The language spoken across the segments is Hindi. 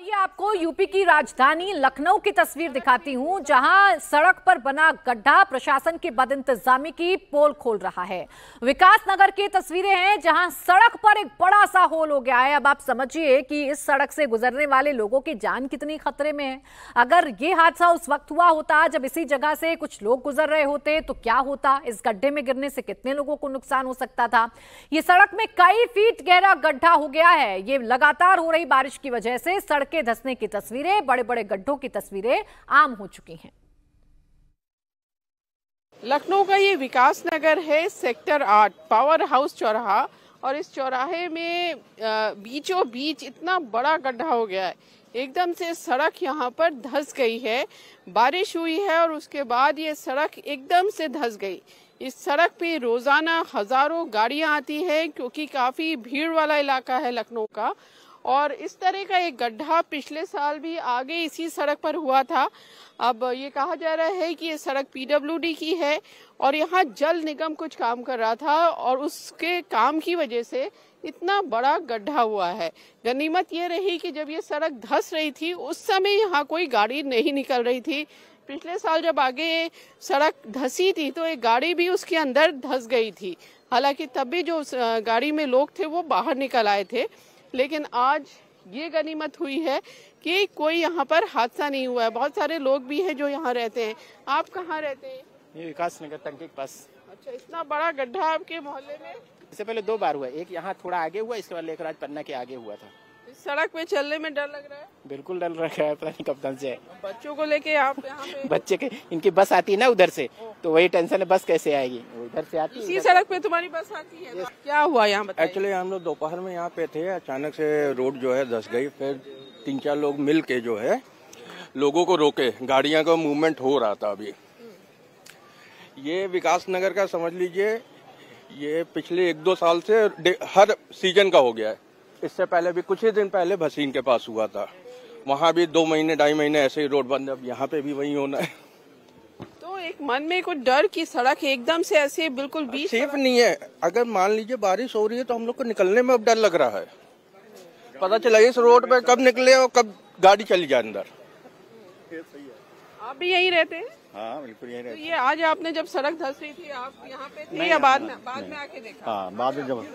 ये आपको यूपी की राजधानी लखनऊ की तस्वीर दिखाती हूं, जहां सड़क पर बना गड्ढा प्रशासन की बदइंतजामी की पोल खोल रहा है। विकास नगर की तस्वीरें हैं जहां सड़क पर एक बड़ा सा होल हो गया है। अब आप समझिए कि इस सड़क से गुजरने वाले लोगों की जान कितनी खतरे में है। अगर ये हादसा उस वक्त हुआ होता जब इसी जगह से कुछ लोग गुजर रहे होते तो क्या होता, इस गड्ढे में गिरने से कितने लोगों को नुकसान हो सकता था। ये सड़क में कई फीट गहरा गड्ढा हो गया है। ये लगातार हो रही बारिश की वजह से सड़कें धंसने की तस्वीरें, बड़े बड़े गड्ढों की तस्वीरें आम हो चुकी हैं। लखनऊ का ये विकास नगर है, सेक्टर 8 पावर हाउस चौराहा, और इस चौराहे में बीचों बीच इतना बड़ा गड्ढा हो गया है। एकदम से सड़क यहाँ पर धंस गई है। बारिश हुई है और उसके बाद ये सड़क एकदम से धंस गई। इस सड़क पे रोजाना हजारों गाड़ियां आती हैं क्योंकि काफी भीड़ वाला इलाका है लखनऊ का। और इस तरह का एक गड्ढा पिछले साल भी आगे इसी सड़क पर हुआ था। अब ये कहा जा रहा है कि ये सड़क पीडब्ल्यूडी की है और यहाँ जल निगम कुछ काम कर रहा था और उसके काम की वजह से इतना बड़ा गड्ढा हुआ है। गनीमत ये रही कि जब ये सड़क धंस रही थी उस समय यहाँ कोई गाड़ी नहीं निकल रही थी। पिछले साल जब आगे सड़क धंसी थी तो एक गाड़ी भी उसके अंदर धंस गई थी। हालांकि तब भी जो गाड़ी में लोग थे वो बाहर निकल आए थे, लेकिन आज ये गनीमत हुई है कि कोई यहाँ पर हादसा नहीं हुआ है। बहुत सारे लोग भी हैं जो यहाँ रहते हैं। आप कहाँ रहते हैं? ये विकास नगर टंकी के पास। अच्छा, इतना बड़ा गड्ढा आपके मोहल्ले में? इससे पहले 2 बार हुआ, एक यहाँ थोड़ा आगे हुआ, इसके बाद लेकर पन्ना के आगे हुआ था। इस सड़क पे चलने में डर लग रहा है? बिल्कुल डर रखा है, पता नहीं कब तक से। बच्चों को लेके आप यहाँ पे? बच्चे के इनकी बस आती है ना उधर से, तो वही टेंशन है बस कैसे आएगी, उधर से आती है। इसी सड़क पे तुम्हारी बस आती है? क्या हुआ यहाँ बताइए। एक्चुअली हम लोग दोपहर में यहाँ पे थे, अचानक से रोड जो है धंस गई। फिर 3-4 लोग मिल के जो है लोगों को रोके, गाड़ियां का मूवमेंट हो रहा था। अभी ये विकास नगर का समझ लीजिए ये पिछले 1-2 साल से हर सीजन का हो गया है। इससे पहले भी कुछ ही दिन पहले भसीन के पास हुआ था, वहाँ भी 2 महीने 2.5 महीने ऐसे ही रोड बंद। अब यहाँ पे भी वही होना है। तो एक मन में कुछ डर की सड़क एकदम से ऐसे बिल्कुल बीच सेफ नहीं है। अगर मान लीजिए बारिश हो रही है तो हम लोग को निकलने में अब डर लग रहा है। पता चला इस रोड पे कब निकले और कब गाड़ी चली जाए अंदर। आप भी यहीं रहते हैं? हाँ बिल्कुल यहीं रहते हैं। तो ये आज आपने जब सड़क धंस रही थी आप यहाँ पे थे या बाद में आके देखा? हाँ बाद में जब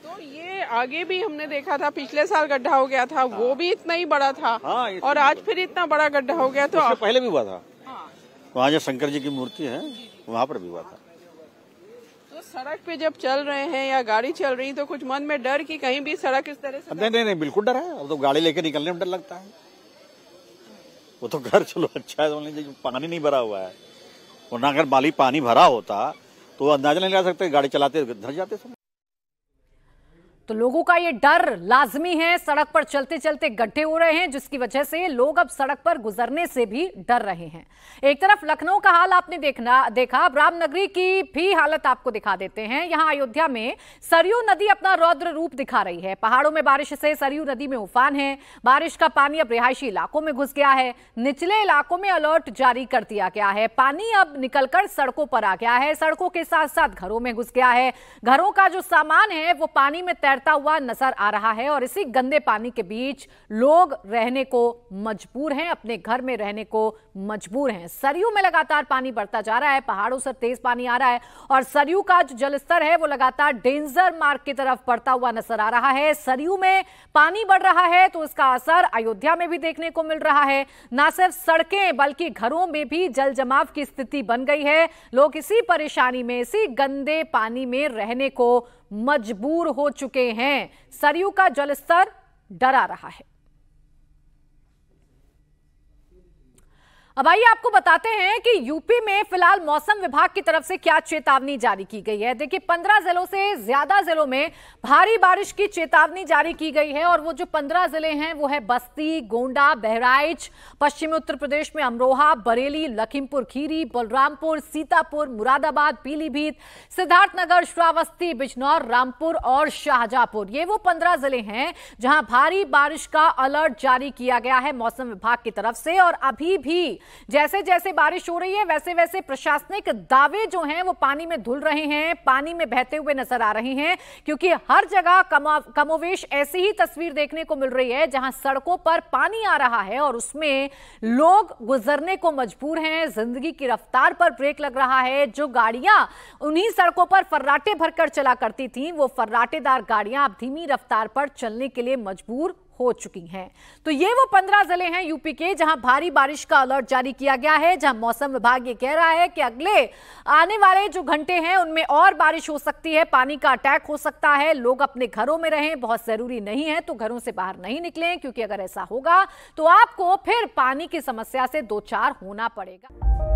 तो ये आगे भी हमने देखा था, पिछले साल गड्ढा हो गया था, वो भी इतना ही बड़ा था। और आज फिर इतना बड़ा गड्ढा हो गया। तो पहले भी हुआ था वहाँ जो शंकर जी की मूर्ति है वहाँ पर भी हुआ था। तो सड़क पे जब चल रहे हैं या गाड़ी चल रही तो कुछ मन में डर कि कहीं भी सड़क इस तरह से? नहीं बिल्कुल डर है। अब तो गाड़ी लेके निकलने में डर लगता है। वो तो घर चलो अच्छा है, पानी नहीं भरा हुआ है, वरना अगर बाली पानी भरा होता तो अंदाजा नहीं लगा सकते, गाड़ी चलाते धंस जाते सब। तो लोगों का ये डर लाजमी है। सड़क पर चलते चलते गड्ढे हो रहे हैं जिसकी वजह से लोग अब सड़क पर गुजरने से भी डर रहे हैं। एक तरफ लखनऊ का हाल आपने देखा, अब रामनगरी की भी हालत आपको दिखा देते हैं। यहां अयोध्या में सरयू नदी अपना रौद्र रूप दिखा रही है। पहाड़ों में बारिश से सरयू नदी में उफान है। बारिश का पानी अब रिहायशी इलाकों में घुस गया है। निचले इलाकों में अलर्ट जारी कर दिया गया है। पानी अब निकलकर सड़कों पर आ गया है, सड़कों के साथ साथ घरों में घुस गया है। घरों का जो सामान है वो पानी में तैरता हुआ नजर आ रहा है और इसी गंदे पानी के बीच लोग रहने को मजबूर हैं, अपने घर में रहने को मजबूर हैं। सरयू में लगातार पानी बढ़ता जा रहा है, पहाड़ों से तेज पानी आ रहा है और सरयू का जो जलस्तर है वो लगातार डेंजर मार्क की तरफ बढ़ता हुआ नजर आ रहा है। सरयू में पानी बढ़ रहा है तो इसका असर अयोध्या में भी देखने को मिल रहा है। ना सिर्फ सड़कें बल्कि घरों में भी जल जमाव की स्थिति बन गई है। लोग इसी परेशानी में, इसी गंदे पानी में रहने को मजबूर हो चुके हैं। सरयू का जलस्तर डरा रहा है। अब आइए आपको बताते हैं कि यूपी में फिलहाल मौसम विभाग की तरफ से क्या चेतावनी जारी की गई है। देखिए 15 जिलों से ज्यादा जिलों में भारी बारिश की चेतावनी जारी की गई है और वो जो 15 जिले हैं वो है बस्ती, गोंडा, बहराइच, पश्चिमी उत्तर प्रदेश में अमरोहा, बरेली, लखीमपुर खीरी, बलरामपुर, सीतापुर, मुरादाबाद, पीलीभीत, सिद्धार्थनगर, श्रावस्ती, बिजनौर, रामपुर और शाहजहांपुर। ये वो 15 जिले हैं जहां भारी बारिश का अलर्ट जारी किया गया है मौसम विभाग की तरफ से। और अभी भी जैसे जैसे बारिश हो रही है वैसे वैसे प्रशासनिक दावे जो हैं वो पानी में धुल रहे हैं, पानी में बहते हुए नजर आ रहे हैं, क्योंकि हर जगह कमोवेश ऐसी ही तस्वीर देखने को मिल रही है जहां सड़कों पर पानी आ रहा है और उसमें लोग गुजरने को मजबूर हैं। जिंदगी की रफ्तार पर ब्रेक लग रहा है। जो गाड़ियां उन्हीं सड़कों पर फर्राटे भरकर चला करती थीं, वो फर्राटेदार गाड़ियां अब धीमी रफ्तार पर चलने के लिए मजबूर हो चुकी हैं। तो ये वो 15 जिले हैं यूपी के जहां भारी बारिश का अलर्ट जारी किया गया है, जहां मौसम विभाग ये कह रहा है कि अगले आने वाले जो घंटे हैं उनमें और बारिश हो सकती है, पानी का अटैक हो सकता है। लोग अपने घरों में रहें, बहुत जरूरी नहीं है तो घरों से बाहर नहीं निकलें, क्योंकि अगर ऐसा होगा तो आपको फिर पानी की समस्या से दो चार होना पड़ेगा।